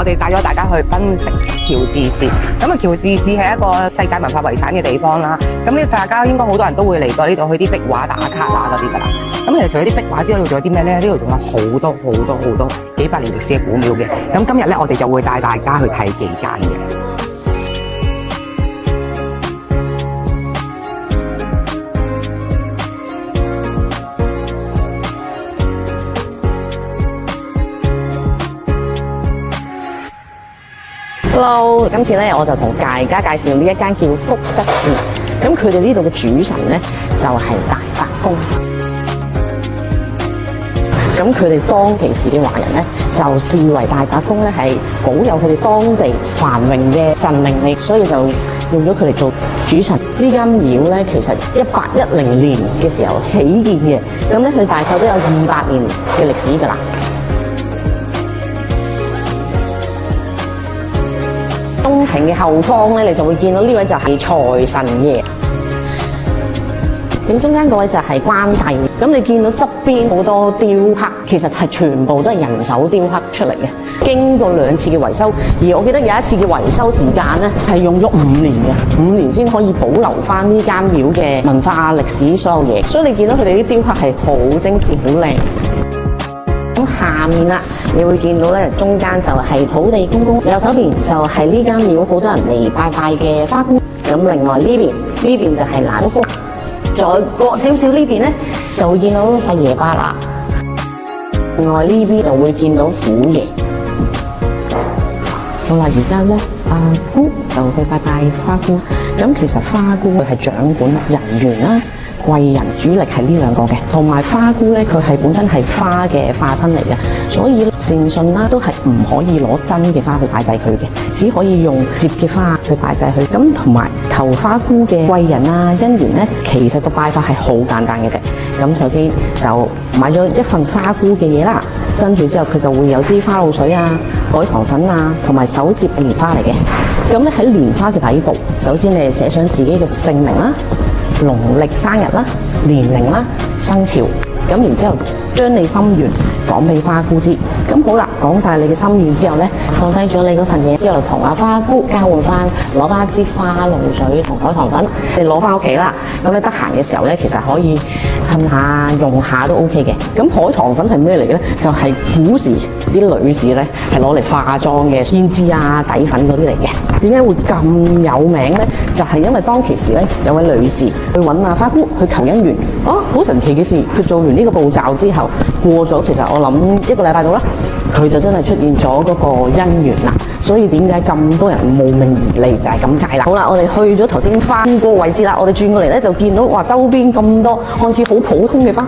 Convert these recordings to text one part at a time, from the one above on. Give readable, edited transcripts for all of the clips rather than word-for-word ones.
哋帶咗大家去檳城喬治市。咁啊，喬治市係一個世界文化遺產嘅地方啦。咁呢，大家應該好多人都會嚟過呢度去啲壁畫打卡啊嗰啲噶啦。咁其實除咗啲壁畫之外，呢度仲有啲咩咧？呢度仲有好多幾百年歷史嘅古廟嘅。咁今日咧，我哋就會帶大家去睇幾間嘅。Hello， 今次咧我就同大家介紹呢一間叫福德寺。咁佢哋呢度嘅主神咧就係大伯公。咁佢哋當其時嘅華人咧就視為大伯公咧係保佑佢哋當地繁榮嘅神明嚟，所以就用咗佢嚟做主神。呢間廟咧其實1810年嘅時候起建嘅，咁咧佢大概都有200年嘅歷史㗎啦。宮廷嘅後方咧，你就會見到呢位就係財神爺。正中間嗰位就係關帝。咁你見到側邊好多雕刻，其實係全部都係人手雕刻出嚟嘅。經過2次嘅維修，而我記得有一次嘅維修時間咧係用咗5年嘅，5年先可以保留翻呢間廟嘅文化歷史所有嘢。所以你見到佢哋啲雕刻係好精緻、好靚。咁下面啦，你會見到咧，中間就係土地公公，右手邊就係呢間廟好多人嚟拜拜嘅花姑。咁另外呢邊就係拿督公，再過少少呢邊咧就會見到阿爺伯啦。另外呢邊就會見到虎爺。好啦，而家咧阿姑就去拜拜花姑。咁其實花姑佢係掌管人緣啦。貴人主力係呢2個嘅，同埋花姑咧，佢係本身係花嘅化身嚟嘅，所以善信啦都係唔可以攞真嘅花去拜祭佢嘅，只可以用折嘅花去拜祭佢。咁同埋求花姑嘅貴人啊姻緣咧，其實個拜法係好簡單嘅啫。咁首先就買咗一份花姑嘅嘢啦，跟住之後佢就會有支花露水啊、海棠粉啊，同埋手接蓮花嚟嘅。咁咧喺蓮花嘅底部，首先你寫上自己嘅姓名啦、農曆生日啦、年齡啦、生肖，咁然之後將你心願講俾花姑知。咁好啦，講晒你嘅心願之後咧，放低咗你嗰份嘢之後，同阿花姑交換翻，攞翻一支花露水同海棠粉，你攞翻屋企啦。咁你得閒嘅時候咧，其實可以噴下用下都 OK 嘅。咁海棠粉係咩嚟嘅咧？就係古時啲女士咧係攞嚟化妝嘅胭脂啊、底粉嗰啲嚟嘅。點解會咁有名咧？就係因為當其時咧有位女士去揾阿花姑去求姻緣。好神奇嘅事，佢做完呢個步驟之後，過咗其實我諗1個禮拜到啦，佢就真係出現咗嗰個姻緣啦。所以點解咁多人慕名而嚟就係咁解啦。好啦，我哋去咗頭先花嗰個位置啦，我哋轉過嚟咧就見到哇，周邊咁多看似好普通嘅花，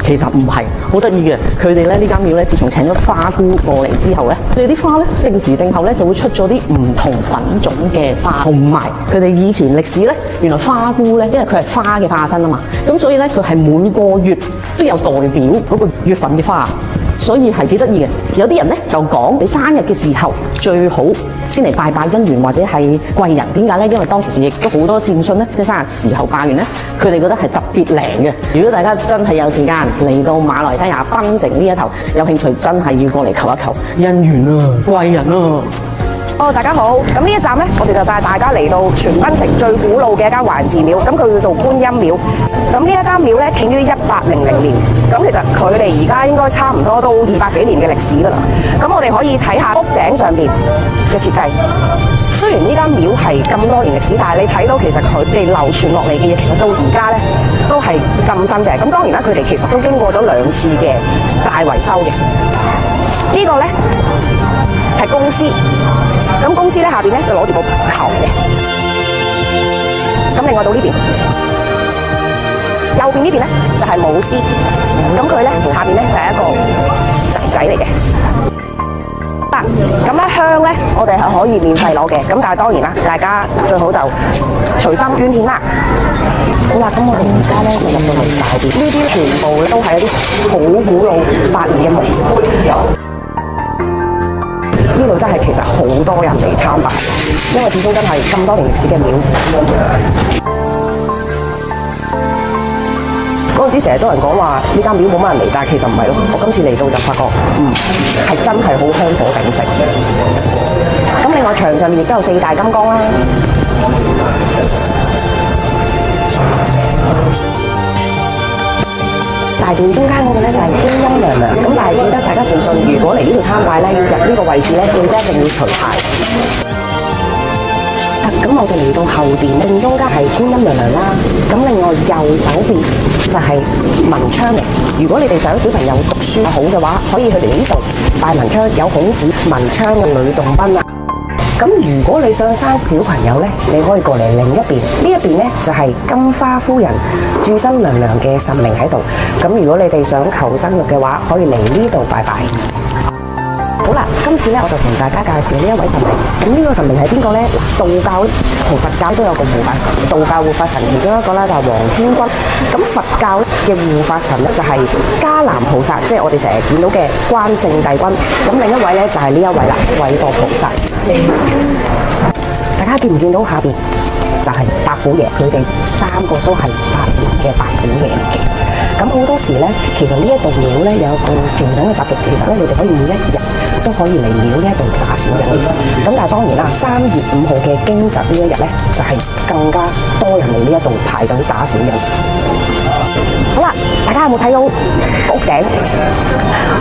其實唔係，好得意嘅。佢哋咧呢間廟咧，自從請咗花姑過嚟之後咧，佢哋啲花咧定時定候咧就會出咗啲唔同品種嘅花，同埋佢哋以前歷史咧，原來花姑咧，因為佢係花嘅化身啊嘛，咁所以咧佢係每個月都有代表嗰個月份嘅花。所以係幾得意嘅。有啲人咧就講你生日嘅時候最好先嚟拜拜姻緣或者係貴人。點解咧？因為當其時亦都好多善信咧，即係生日時候拜完咧，佢哋覺得係特別靈嘅。如果大家真係有時間嚟到馬來西亞檳城呢一頭，有興趣真係要過嚟求一求姻緣啊、貴人啊。大家好，咁呢一站呢，我哋就帶大家嚟到全檳城最古老嘅一間環字廟，咁佢叫做觀音廟。咁呢一間廟呢，建於1800年，咁其實佢哋而家應該差唔多都200幾年嘅歷史噶啦。咁我哋可以睇下屋頂上邊嘅設計。雖然呢間廟係咁多年歷史，但係你睇到其實佢哋流傳落嚟嘅嘢，其實到而家呢都係咁新淨。咁當然啦，佢哋其實都經過咗2次嘅大維修嘅。呢個呢係公司。咁公司咧下邊咧就攞住個球嘅，咁另外到呢邊，右邊呢邊咧就係舞獅，咁佢咧下邊咧就係一個仔嚟嘅。咁咧香咧我哋係可以免費攞嘅，咁但係當然啦，大家最好就隨心捐獻啦。好啦，咁我哋而家咧就入到嚟大啲，呢啲全部都係一啲好古老8年嘅木。呢度真係其實好多人嚟參拜，因為始終真係咁多年歷史嘅廟。嗰嗰陣時成日都有人講話呢間廟冇乜人嚟，但係其實唔係咯。我今次嚟到就發覺，係真係好香火鼎盛。咁另外牆上面亦都有4大金剛啦。大殿中間嗰個咧就係觀音娘娘，咁但係記得大家誠信，如果嚟呢度參拜咧，要入呢個位置咧，記得一定要除鞋。咁我哋嚟到後殿，正中間係觀音娘娘啦。咁另外右手邊就係文昌嚟。如果你哋想小朋友讀書好嘅話，可以去嚟呢度拜文昌，有孔子、文昌嘅呂洞賓啊。咁如果你想生小朋友呢，你可以過嚟另一邊，呢一邊呢就係金花夫人註生娘娘嘅神靈喺度。咁如果你哋想求生育嘅話，可以嚟呢度拜拜。好啦，今次咧我就同大家介紹呢一位神明。咁呢個神明係邊個呢？道教同佛教都有個護法神，道教護法神其中一個咧就係黃天君。咁佛教嘅護法神咧就係迦南菩薩，即係我哋成日見到嘅關聖帝君。咁另一位咧就係呢一位啦，韋馱菩薩。大家見唔見到下邊就係白虎爺？佢哋3個都係8年嘅白虎爺嚟嘅。咁好多時咧，其實呢一度廟咧有一個傳統嘅習俗，其實咧你哋可以每一日都可以嚟廟呢一度打小人。咁但係當然啦，3月5號嘅驚蟄呢一日咧，就係更加多人嚟呢一度排隊打小人。好啦，大家有冇睇到屋頂？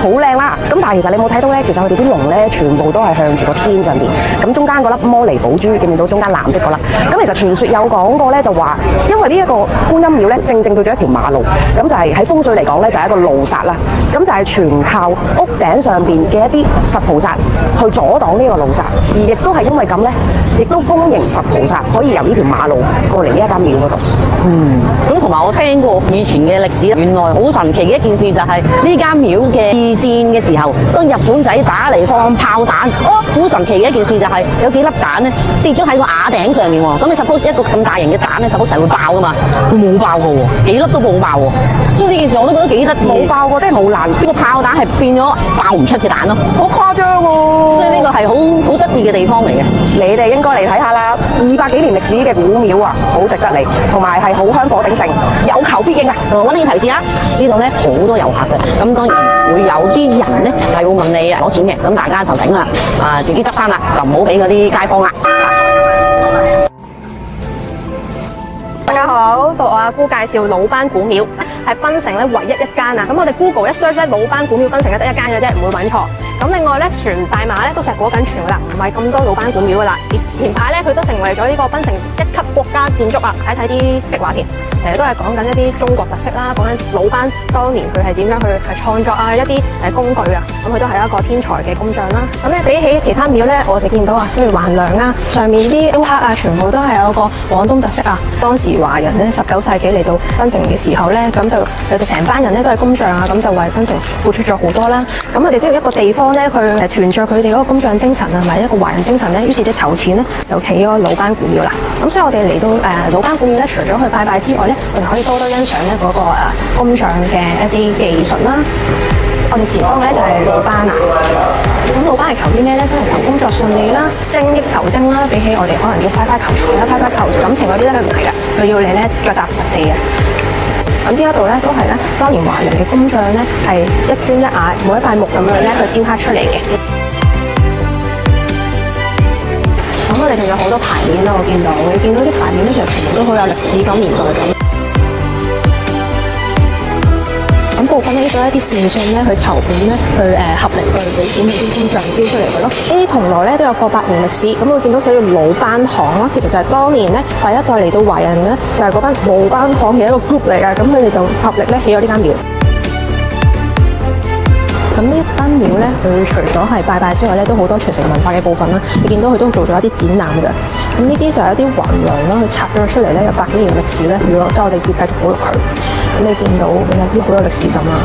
好靚啦！咁但係其實你冇睇到咧，其實佢哋啲龍咧全部都係向住個天上邊。咁中間嗰粒摩尼寶珠，見唔見到中間藍色嗰粒？咁其實傳說有講過咧，就話因為呢一個觀音廟咧，正對咗一條馬路，咁就係喺風水嚟講咧，就係一個路煞啦。咁就係全靠屋頂上邊嘅一啲佛菩薩去阻擋呢個路煞，而亦都係因為咁咧，亦都恭迎佛菩薩可以由呢條馬路過嚟呢一間廟嗰度。咁同埋我聽過以前嘅歷史，原來好神奇嘅一件事就係呢間廟嘅二戰嘅時候，當日本仔打嚟放炮彈，好神奇嘅一件事就係有幾粒彈咧跌咗喺個瓦頂上面喎。咁你 suppose 一個咁大型嘅彈咧 suppose 係會爆噶嘛？佢冇爆過喎，幾粒都冇爆喎。所以呢件事我都覺得幾得意。冇爆過，即係冇爛。呢個炮彈係變咗爆唔出嘅彈咯，好誇張喎！所以呢個係好得意嘅地方嚟嘅。你哋應該嚟睇下啦，200幾年歷史嘅古廟啊，好值得嚟，同埋係好香火鼎盛，有求必應啊！溫馨提示啦，呢度咧好多遊客嘅，咁當然會有啲人咧係會問你攞錢嘅，咁大家就醒啦，自己執生啦，就唔好俾嗰啲街坊啦。大家好，到我阿姑介紹魯班古廟，係檳城咧唯一一間啊！咁我哋 Google 一 search 咧，魯班古廟檳城咧得一間嘅啫，唔會揾錯。咁另外咧，全大馬咧都碩果緊全噶啦，唔係咁多魯班古廟噶啦。前排咧佢都成為咗呢個檳城1級國家建築啊！睇睇啲壁畫先，都係講緊一啲中國特色啦，講緊魯班當年佢係點樣去創作啊，一啲工具啊，咁佢都係一個天才嘅工匠啦。咁咧比起其他廟咧，我哋見到啊，譬如橫梁啊，上面啲雕刻啊，全部都係有個廣東特色啊。當時華人咧19世紀嚟到檳城嘅時候咧，咁就佢哋成班人咧都係工匠啊，咁就為檳城付出咗好多啦。咁我哋都要一個地方咧，去存在佢哋嗰個工匠精神啊，同埋一個華人精神咧。於是啲籌錢咧就起咗魯班古廟啦。咁所以我哋嚟到魯班古廟咧，除咗去拜拜之外咧，我哋可以多多欣賞咧嗰個工匠嘅一啲技術啦。我哋前方咧就係魯班啊。咁魯班係求啲咩咧？都係求工作順利啦、精益求精啦。比起我哋可能要快快求財啦、快快求感情嗰啲咧，佢唔係㗎，佢要你咧腳踏實地嘅。咁呢一度咧都係咧，當年華人嘅工匠咧係一磚一瓦每一塊木咁樣咧去雕刻出嚟嘅。咁我哋仲有好多牌匾啦，我見到啲牌匾咧，其實全部都好有歷史感、年代感。咁部分呢都係一啲善信咧去籌款咧，去合力去俾錢俾啲工匠雕出嚟嘅咯。呢啲銅鑼咧都有過百年歷史，咁會見到寫住魯班行啦，其實就係當年咧第一代嚟到華人咧，就係嗰班魯班行嘅一個 group 嚟㗎，咁佢哋就合力咧起咗呢間廟。咁呢一間廟咧，佢除咗係拜拜之外咧，都好多傳承文化嘅部分啦。你見到佢都做咗一啲展覽嘅。咁呢啲就係一啲橫梁啦，佢拆咗出嚟咧，有100幾年嘅歷史咧。如果即係我哋要繼續保育佢，咁你見到有啲好有歷史感啊！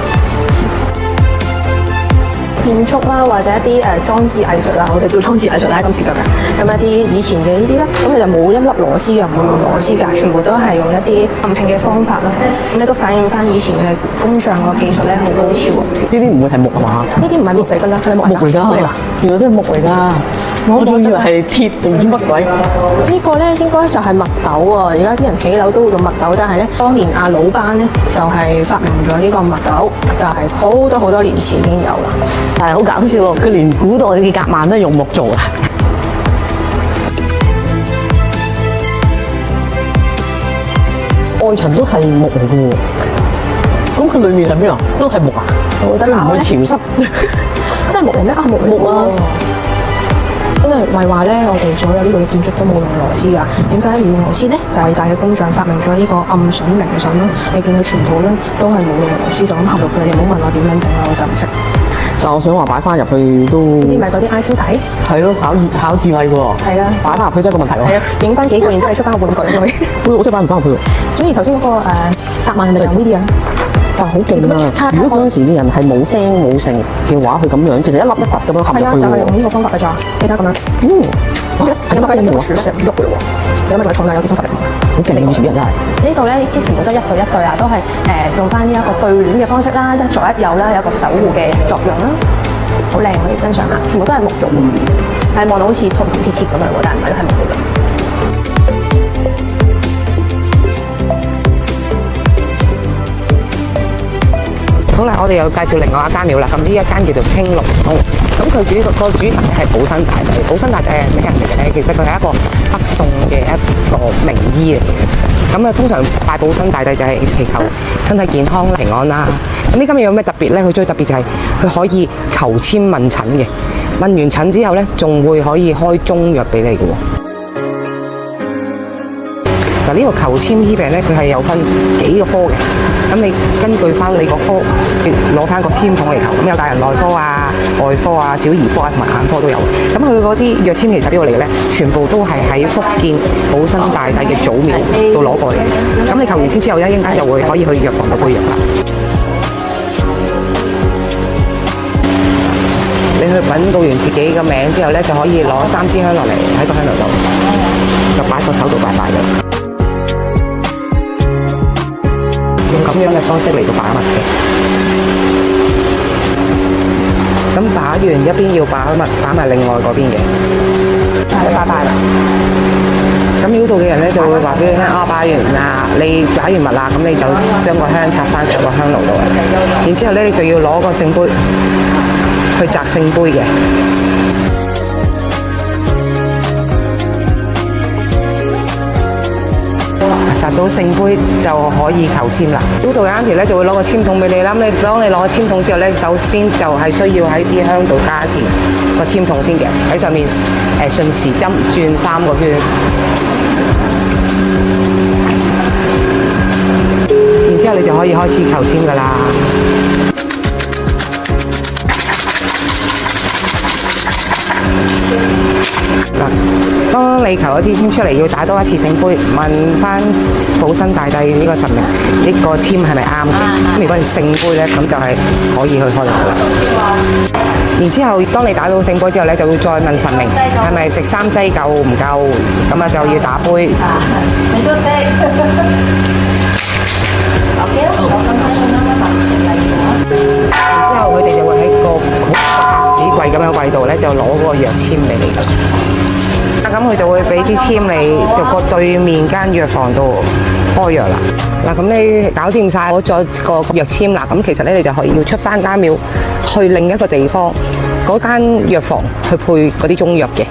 建築啦，或者一啲裝置藝術啦，我哋叫裝置藝術啦，今次咁樣。咁一啲以前嘅呢啲咧，咁佢就冇一粒螺絲嘅，唔會用螺絲㗎，全部都係用一啲焊拼嘅方法啦。咁你都反映翻以前嘅工匠個技術咧，好高超。呢啲唔會係木係嘛？呢啲唔係木嚟㗎啦，佢係木嚟㗎。原來都係木嚟㗎。我仲以為係鐵定唔知乜鬼。呢個咧應該就係墨斗啊！而家啲人起樓都會用墨斗，但係咧當年阿魯班咧就係發明咗呢個墨斗，就係好多年前已經有啦。但係好搞笑喎，佢連古代嘅夾萬都係用木做啊！外層都係木嚟嘅喎，咁佢裏面係咩啊？都係木啊？我覺得唔會潮濕，即係木嚟咩？啊木啊！因為唔係話咧，我哋所有呢度嘅建築都冇用螺絲㗎。點解要用螺絲咧？就係偉大嘅工匠發明咗呢個暗榫明榫咯。你見佢全部咧都係冇用螺絲度，咁後來佢哋唔好問我點樣整啦，我就唔識。但我想話擺翻入去都呢啲咪嗰啲 I Q 題？係咯，考智慧嘅喎。係啦，擺翻入去都係一個問題喎。係啊，影翻幾個，然之後出翻個玩具咁樣。我真係擺唔翻入去喎。所以頭先嗰個夾萬係咪用呢啲啊？哇，好勁啊！如果嗰陣時嘅人係冇釘冇成嘅話，佢咁樣其實一粒一突咁樣合係啊，入去喎。就係用呢個方法嘅咋，記得咁樣。係咁啊，有冇樹咧？就唔喐嘅喎。你諗下仲係重㗎，有幾重實力？好勁！以前啲人真係。呢度咧啲全部都一對一對啊，都係用翻呢一個對聯嘅方式啦，一左一右啦，有一個守護嘅作用啦，好靚可以欣賞下，全部都係木做嘅，但係望到好似銅銅鐵鐵咁樣喎，但係唔係，係木嚟嘅。好啦，我哋又介紹另外一間廟啦。咁呢一間叫做青龍宮。咁佢個主神係保生大帝。保生大帝係咩人嚟嘅咧？其實佢係一個北宋嘅一個名醫嚟嘅。咁啊，通常拜保生大帝就係祈求身體健康平安啦。咁呢間廟有咩特別咧？佢最特別就係佢可以求籤問診嘅。問完診之後咧，仲會可以開中藥俾你嘅喎。嗱，呢個求籤醫病咧，佢係有分幾個科嘅。咁你根據翻你個科，攞翻個籤筒嚟求。咁有大人內科啊、外科啊、小兒科啊同埋眼科都有。咁佢嗰啲藥籤其實邊度嚟嘅咧？全部都係喺福建保生大帝嘅祖廟度攞過嚟嘅。咁你求完籤之後，一陣間就會可以去藥房度配藥啦。你去揾到完自己嘅名之後咧，就可以攞3支香落嚟喺個香爐度，就擺個手度拜拜嘅。用咁樣嘅方式嚟到把脈嘅，咁把完一邊要把脈，把埋另外嗰邊嘅，係拜拜啦。咁廟度嘅人咧就會話俾你聽，把完啦，你把完脈啦，咁你就將個香插翻上個香爐度，然之後咧你就要攞個聖杯去擲聖杯嘅。擲到聖杯就可以求籤啦。廟度有啱條咧就會攞個籤筒俾你啦。咁你當你攞個籤筒之後咧，首先就係需要喺啲香度加填個籤筒先嘅，喺上面順時針轉3個圈，然之後你就可以開始求籤噶啦。當你求咗支籤出嚟，要打多一次聖杯，問翻保生大帝呢個神明，呢個籤係咪啱嘅？咁如果係聖杯咧，咁就係可以去開啦。然之後，當你打到聖杯之後咧，就會再問神明係咪食3劑夠唔夠？咁啊就要打杯。你都識。然之後佢哋就會喺個盒子櫃咁樣櫃度咧，就攞嗰個藥籤俾你㗎。咁佢就會俾啲籤你，就過對面間藥房度開藥啦。嗱，咁你搞掂晒攞咗個藥籤啦，咁其實咧你就可以要出翻間廟，去另一個地方嗰間藥房去配嗰啲中藥嘅。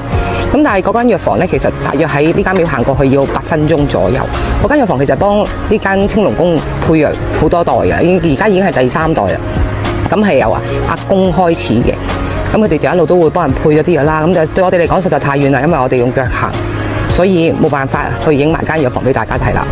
咁但係嗰間藥房咧，其實大約喺呢間廟行過去要8分鐘左右。嗰間藥房其實幫呢間青龍宮配藥好多代嘅，而家已經係第3代啦。咁係由阿公開始嘅。咁佢哋就一路都會幫人配咗啲藥啦，咁就對我哋嚟講實在太遠啦，因為我哋用腳行，所以冇辦法去影埋間藥房俾大家睇啦。